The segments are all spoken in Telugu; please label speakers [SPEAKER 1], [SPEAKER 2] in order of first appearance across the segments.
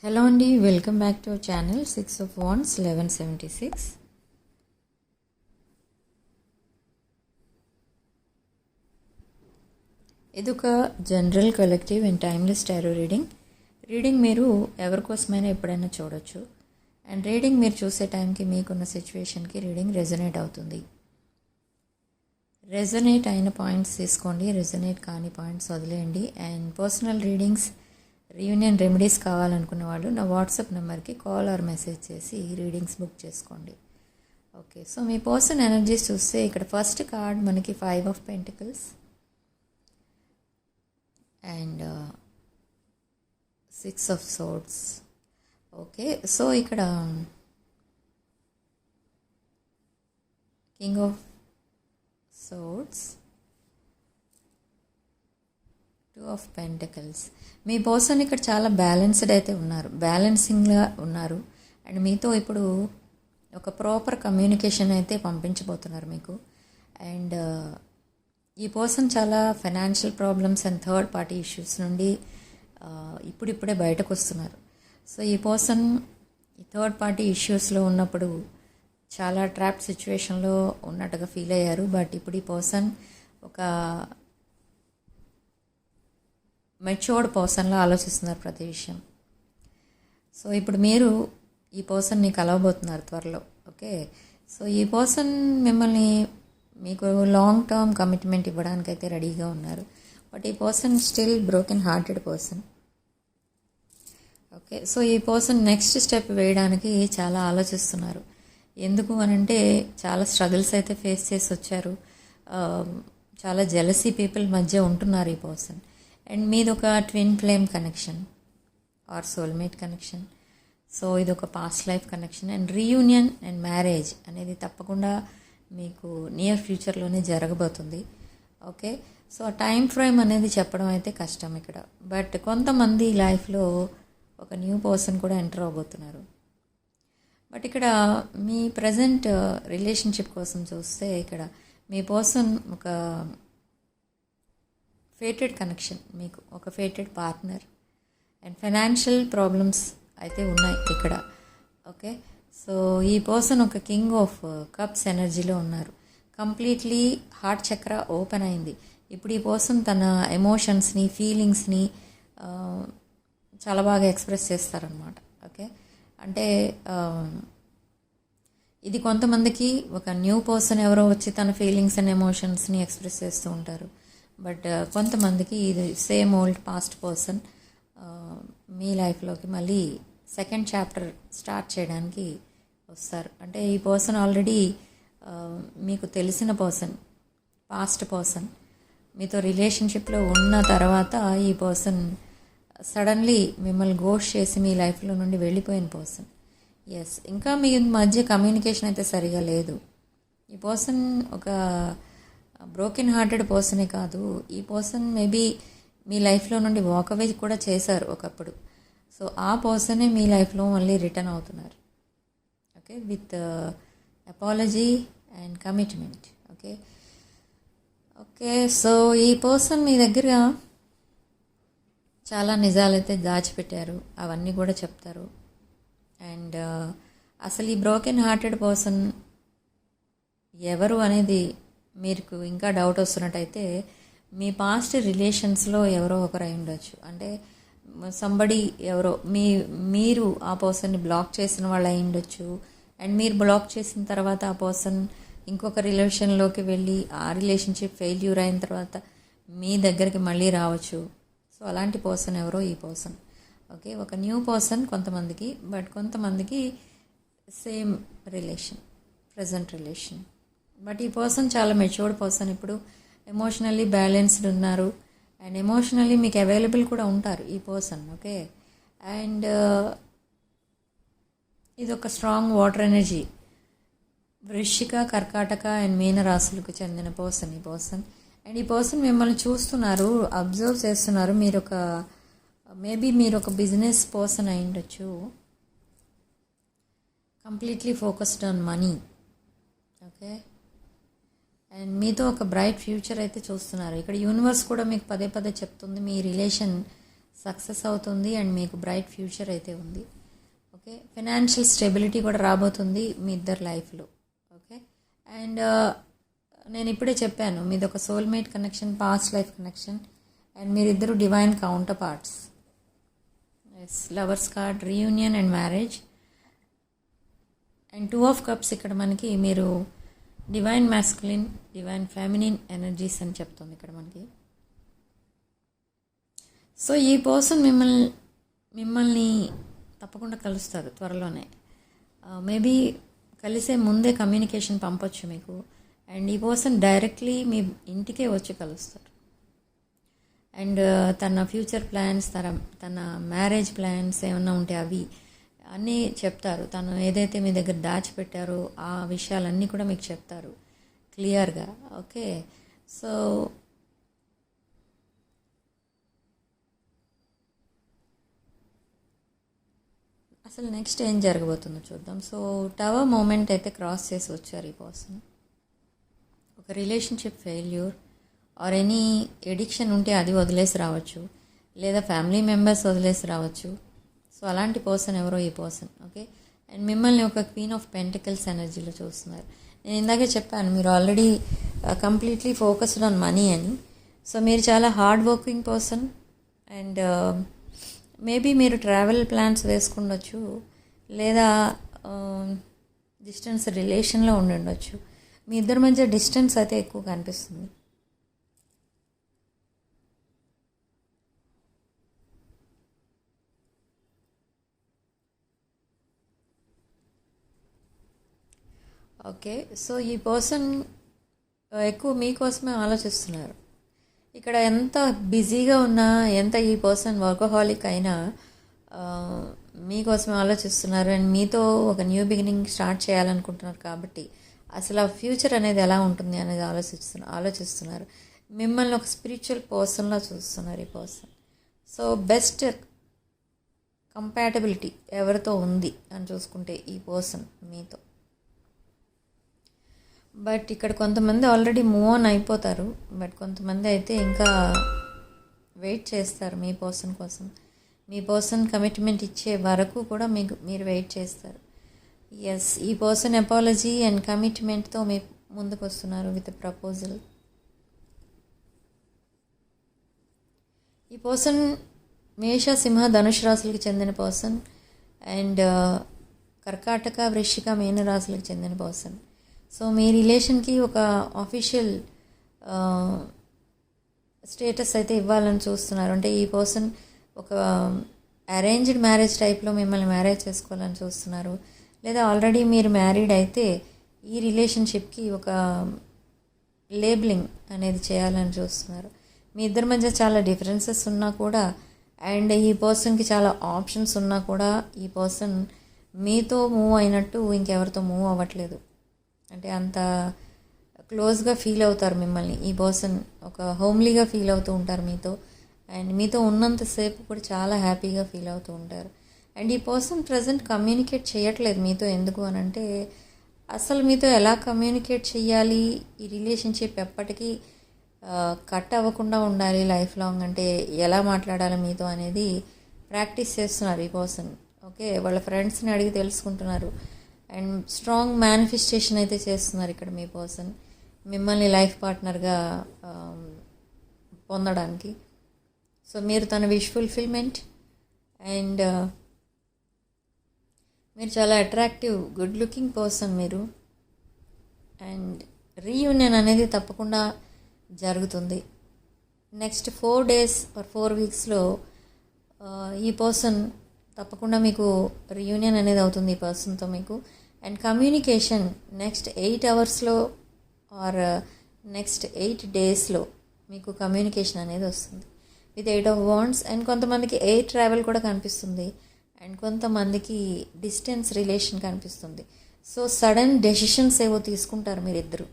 [SPEAKER 1] Hello Andy, welcome back to our channel 6 of Wands 1176. ఇది ఒక general collective and timeless tarot reading మీరు ఎవరికోసమైనా ఎప్పుడైనా చూడొచ్చు. అండ్ రీడింగ్ మీరు చూసే టైంకి మీకున్న సిచ్యువేషన్కి రీడింగ్ రెజొనేట్ అవుతుంది. రెజొనేట్ అయిన పాయింట్స్ తీసుకోండి, రెజొనేట్ కాని పాయింట్స్ వదిలేయండి. And personal readings, reunion remedies కావాలనుకున్న వాళ్ళు నా వాట్సాప్ నెంబర్కి కాల్ ఆర్ మెసేజ్ చేసి రీడింగ్స్ బుక్ చేసుకోండి. ఓకే, సో మీ పర్సన్ ఎనర్జీస్ చూస్తే ఇక్కడ ఫస్ట్ కార్డ్ మనకి 5 of Pentacles and 6 of Swords. Okay, so ఇక్కడ King of Swords, 2 of Pentacles. Me person ఇక్కడ చాలా బ్యాలెన్స్డ్ అయితే ఉన్నారు, బ్యాలెన్సింగ్గా ఉన్నారు. అండ్ మీతో ఇప్పుడు ఒక ప్రాపర్ కమ్యూనికేషన్ అయితే పంపించబోతున్నారు మీకు. అండ్ ఈ పర్సన్ చాలా financial problems and third party issues నుండి ఇప్పుడిప్పుడే బయటకు వస్తున్నారు. సో ఈ పర్సన్ ఈ థర్డ్ పార్టీ ఇష్యూస్లో ఉన్నప్పుడు చాలా ట్రాప్ సిచ్యువేషన్లో ఉన్నట్టుగా ఫీల్ అయ్యారు. బట్ ఇప్పుడు ఈ పర్సన్ ఒక మెచ్యూర్డ్ పర్సన్లో ఆలోచిస్తున్నారు ప్రతి విషయం. సో ఇప్పుడు మీరు ఈ పర్సన్ని కలవబోతున్నారు త్వరలో. ఓకే, సో ఈ పర్సన్ మిమ్మల్ని మీకు లాంగ్ టర్మ్ కమిట్మెంట్ ఇవ్వడానికైతే రెడీగా ఉన్నారు. బట్ ఈ person still broken hearted person. Okay, so ఈ పర్సన్ నెక్స్ట్ స్టెప్ వేయడానికి చాలా ఆలోచిస్తున్నారు. ఎందుకు అనంటే చాలా స్ట్రగుల్స్ అయితే ఫేస్ చేసి వచ్చారు. చాలా జెలసీ పీపుల్ మధ్య ఉంటున్నారు ఈ పర్సన్. అండ్ మీది ఒక twin flame connection or soulmate connection. So ఇది ఒక past life connection. And reunion and marriage అనేది తప్పకుండా మీకు నియర్ ఫ్యూచర్లోనే జరగబోతుంది. ఓకే, సో ఆ టైం ఫ్రేమ్ అనేది చెప్పడం అయితే కష్టం ఇక్కడ. బట్ కొంతమంది లైఫ్లో ఒక న్యూ పర్సన్ కూడా ఎంటర్ అవబోతున్నారు. బట్ ఇక్కడ మీ ప్రజెంట్ రిలేషన్షిప్ కోసం చూస్తే ఇక్కడ మీ పర్సన్ ఒక ఫేటెడ్ కనెక్షన్, మీకు ఒక fated partner. And financial problems అయితే ఉన్నాయి ఇక్కడ. ఓకే, సో ఈ పర్సన్ ఒక కింగ్ ఆఫ్ కప్స్ ఎనర్జీలో ఉన్నారు. కంప్లీట్లీ హార్ట్ చక్ర ఓపెన్ అయింది. ఇప్పుడు ఈ పర్సన్ తన ఎమోషన్స్ని, ఫీలింగ్స్ని చాలా బాగా ఎక్స్ప్రెస్ చేస్తారనమాట. ఓకే, అంటే ఇది కొంతమందికి ఒక న్యూ పర్సన్ ఎవరో వచ్చి తన ఫీలింగ్స్ అండ్ ఎమోషన్స్ని ఎక్స్ప్రెస్ చేస్తూ ఉంటారు. బట్ కొంతమందికి ఇది సేమ్ ఓల్డ్ పాస్ట్ పర్సన్ మీ లైఫ్లోకి మళ్ళీ సెకండ్ చాప్టర్ స్టార్ట్ చేయడానికి వస్తారు. అంటే ఈ పర్సన్ ఆల్రెడీ మీకు తెలిసిన పర్సన్, పాస్ట్ పర్సన్, మీతో రిలేషన్షిప్లో ఉన్న తర్వాత ఈ పర్సన్ సడన్లీ మిమ్మల్ని గోస్ట్ చేసి మీ లైఫ్లో నుండి వెళ్ళిపోయిన పర్సన్. ఎస్, ఇంకా మీ మధ్య కమ్యూనికేషన్ అయితే సరిగా లేదు. ఈ పర్సన్ ఒక బ్రోకెన్ హార్టెడ్ పర్సనే కాదు, ఈ పర్సన్ మేబీ మీ లైఫ్లో నుండి వాకవే కూడా చేశారు ఒకప్పుడు. సో ఆ పర్సనే మీ లైఫ్లో మళ్ళీ రిటర్న్ అవుతున్నారు. Okay, with apology and commitment. Okay okay so ఈ పర్సన్ మీ దగ్గర చాలా నిజాలైతే దాచిపెట్టారు, అవన్నీ కూడా చెప్తారు. అండ్ అసలు ఈ బ్రోకెన్ హార్టెడ్ పర్సన్ ఎవరు అనేది మీకు ఇంకా డౌట్ వస్తున్నట్టయితే మీ పాస్ట్ రిలేషన్స్లో ఎవరో ఒకరు అయి ఉండొచ్చు. అంటే సంబడి ఎవరో మీరు ఆ పర్సన్ని బ్లాక్ చేసిన వాళ్ళు అయి ఉండొచ్చు. అండ్ మీరు బ్లాక్ చేసిన తర్వాత ఆ పర్సన్ ఇంకొక రిలేషన్లోకి వెళ్ళి ఆ రిలేషన్షిప్ ఫెయిల్యూర్ అయిన తర్వాత మీ దగ్గరికి మళ్ళీ రావచ్చు. సో అలాంటి పర్సన్ ఎవరో ఈ పర్సన్. ఓకే, ఒక న్యూ పర్సన్ కొంతమందికి, బట్ కొంతమందికి same relation, present relation. But ఈ పర్సన్ చాలా మెచ్యూర్డ్ పర్సన్, ఇప్పుడు ఎమోషనల్లీ బ్యాలెన్స్డ్ ఉన్నారు. అండ్ ఎమోషనల్లీ మీకు అవైలబుల్ కూడా ఉంటారు ఈ పర్సన్. ఓకే, అండ్ ఇది ఒక స్ట్రాంగ్ వాటర్ ఎనర్జీ, వృశ్చిక, కర్కాటక అండ్ మీన రాశులకు చెందిన పర్సన్ ఈ పర్సన్. అండ్ ఈ పర్సన్ మిమ్మల్ని చూస్తున్నారు, అబ్జర్వ్ చేస్తున్నారు. మీరు ఒక బిజినెస్ పర్సన్ అయి ఉండొచ్చు, completely focused on money. Okay, and మీతో ఒక బ్రైట్ ఫ్యూచర్ అయితే చూస్తున్నారు. ఇక్కడ యూనివర్స్ కూడా మీకు పదే పదే చెప్తుంది మీ రిలేషన్ సక్సెస్ అవుతుంది అండ్ మీకు బ్రైట్ ఫ్యూచర్ అయితే ఉంది. ఓకే, ఫైనాన్షియల్ స్టెబిలిటీ కూడా రాబోతుంది మీ ఇద్దరు లైఫ్లో. ఓకే, అండ్ నేను ఇప్పుడే చెప్పాను మీది ఒక soulmate connection, past life connection, and మీరిద్దరు divine counterparts. Yes, lovers card, reunion and marriage, and 2 of cups. ఇక్కడ మనకి మీరు divine masculine, divine feminine energies అని చెప్తుంది ఇక్కడ మనకి. సో ఈ పర్సన్ మిమ్మల్ని తప్పకుండా కలుస్తారు త్వరలోనే. మేబీ కలిసే ముందే కమ్యూనికేషన్ పంపొచ్చు మీకు, అండ్ ఈ పర్సన్ డైరెక్ట్లీ మీ ఇంటికే వచ్చి కలుస్తారు. అండ్ తన ఫ్యూచర్ ప్లాన్స్, తన మ్యారేజ్ ప్లాన్స్ ఏమన్నా ఉంటే అవి అన్నీ చెప్తారు. తను ఏదైతే మీ దగ్గర దాచిపెట్టారో ఆ విషయాలన్నీ కూడా మీకు చెప్తారు క్లియర్గా. ఓకే, సో అసలు నెక్స్ట్ ఏం జరగబోతుందో చూద్దాం. సో టవర్ మూమెంట్ అయితే క్రాస్ చేసి వచ్చారు ఈ పర్సన్. ఒక relationship failure or any addiction ఉంటే అది వదిలేసి రావచ్చు, లేదా ఫ్యామిలీ మెంబర్స్ వదిలేసి రావచ్చు. సో అలాంటి పర్సన్ ఎవరో ఈ పర్సన్. ఓకే, అండ్ మిమ్మల్ని ఒక క్వీన్ ఆఫ్ పెంటికల్స్ ఎనర్జీలో చూస్తున్నారు. నేను ఇందాకే చెప్పాను మీరు already completely focused on money అని. సో మీరు చాలా hard working person, and maybe మీరు ట్రావెల్ ప్లాన్స్ వేసుకుండొచ్చు, లేదా డిస్టెన్స్ రిలేషన్లో ఉండొచ్చు. మీ ఇద్దరి మధ్య డిస్టెన్స్ అయితే ఎక్కువ కనిపిస్తుంది. ఓకే, సో ఈ పర్సన్ ఎక్కువ మీకోసమే ఆలోచిస్తున్నారు. ఇక్కడ ఎంత బిజీగా ఉన్నా, ఎంత ఈ పర్సన్ వర్కహాలిక్ అయినా మీకోసమే ఆలోచిస్తున్నారు. అండ్ మీతో ఒక న్యూ బిగినింగ్ స్టార్ట్ చేయాలనుకుంటున్నారు. కాబట్టి అసలు ఆ ఫ్యూచర్ అనేది ఎలా ఉంటుంది అనేది ఆలోచిస్తున్నారు. మిమ్మల్ని ఒక స్పిరిచువల్ పర్సన్లా చూస్తున్నారు ఈ పర్సన్. సో బెస్ట్ కంపాటబిలిటీ ఎవరితో ఉంది అని చూసుకుంటే ఈ పర్సన్ మీతో. బట్ ఇక్కడ కొంతమంది ఆల్రెడీ మూవ్ ఆన్ అయిపోతారు, బట్ కొంతమంది అయితే ఇంకా వెయిట్ చేస్తారు మీ పర్సన్ కోసం. మీ పర్సన్ కమిట్మెంట్ ఇచ్చే వరకు కూడా మీరు వెయిట్ చేస్తారు. ఎస్, ఈ పర్సన్ అపాలజీ అండ్ కమిట్మెంట్తో మీ ముందుకు వస్తున్నారు విత్ ప్రపోజల్. ఈ పర్సన్ మేష, సింహ, ధనుష్ రాశులకు చెందిన పర్సన్, అండ్ కర్కాటక, వృశ్చిక, మీన రాశులకు చెందిన పర్సన్. సో మీ రిలేషన్కి ఒక ఆఫీషియల్ స్టేటస్ అయితే ఇవ్వాలని చూస్తున్నారు. అంటే ఈ పర్సన్ ఒక అరేంజ్డ్ మ్యారేజ్ టైప్లో మిమ్మల్ని మ్యారేజ్ చేసుకోవాలని చూస్తున్నారు, లేదా ఆల్రెడీ మీరు మ్యారీడ్ అయితే ఈ రిలేషన్షిప్కి ఒక లేబులింగ్ అనేది చేయాలని చూస్తున్నారు. మీ ఇద్దరి మధ్య చాలా డిఫరెన్సెస్ ఉన్నా కూడా, అండ్ ఈ పర్సన్కి చాలా ఆప్షన్స్ ఉన్నా కూడా, ఈ పర్సన్ మీతో మూవ్ అయినట్టు ఇంకెవరితో మూవ్ అవ్వట్లేదు. అంటే అంత క్లోజ్గా ఫీల్ అవుతారు మిమ్మల్ని ఈ పర్సన్, ఒక హోమ్లీగా ఫీల్ అవుతూ ఉంటారు మీతో, అండ్ మీతో ఉన్నంతసేపు కూడా చాలా హ్యాపీగా ఫీల్ అవుతూ ఉంటారు. అండ్ ఈ పర్సన్ ప్రజెంట్ కమ్యూనికేట్ చేయట్లేదు మీతో. ఎందుకు అని అంటే అసలు మీతో ఎలా కమ్యూనికేట్ చేయాలి, ఈ రిలేషన్షిప్ ఎప్పటికీ కట్ అవ్వకుండా ఉండాలి లైఫ్ లాంగ్, అంటే ఎలా మాట్లాడాలి మీతో అనేది ప్రాక్టీస్ చేస్తున్నారు ఈ పర్సన్. ఓకే, వాళ్ళ ఫ్రెండ్స్ని అడిగి తెలుసుకుంటున్నారు, అండ్ స్ట్రాంగ్ మేనిఫెస్టేషన్ అయితే చేస్తున్నారు ఇక్కడ మీ పర్సన్ మిమ్మల్ని లైఫ్ పార్ట్నర్గా పొందడానికి. సో మీరు తన విష్ ఫుల్ఫిల్మెంట్, అండ్ మీరు చాలా అట్రాక్టివ్, గుడ్ లుకింగ్ పర్సన్ మీరు. అండ్ రీయూనియన్ అనేది తప్పకుండా జరుగుతుంది నెక్స్ట్ 4 days or 4 weeksలో. ఈ పర్సన్ తప్పకుండా మీకు రీయూనియన్ అనేది అవుతుంది ఈ పర్సన్తో మీకు. And communication next 8 hours or next 8 daysలో మీకు కమ్యూనికేషన్ అనేది వస్తుంది విత్ 8 of Wands. అండ్ కొంతమందికి ఎయిర్ ట్రావెల్ కూడా కనిపిస్తుంది, అండ్ కొంతమందికి డిస్టెన్స్ రిలేషన్ కనిపిస్తుంది. సో సడన్ డెసిషన్స్ ఏవో తీసుకుంటారు మీరిద్దరు.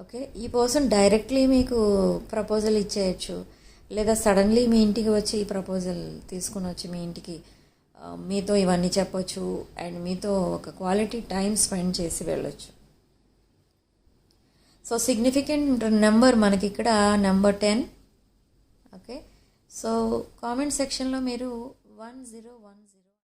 [SPEAKER 1] ఓకే, ఈ పర్సన్ డైరెక్ట్లీ మీకు ప్రపోజల్ ఇచ్చేయచ్చు, లేదా సడన్లీ మీ ఇంటికి వచ్చి ఈ ప్రపోజల్ తీసుకుని వచ్చి మీ ఇంటికి మీతో ఇవన్నీ చెప్పొచ్చు, అండ్ మీతో ఒక క్వాలిటీ టైం స్పెండ్ చేసి వెళ్ళొచ్చు. సో సిగ్నిఫికెంట్ నెంబర్ మనకి ఇక్కడ నెంబర్ 10. ఓకే, సో కామెంట్ సెక్షన్లో మీరు 1010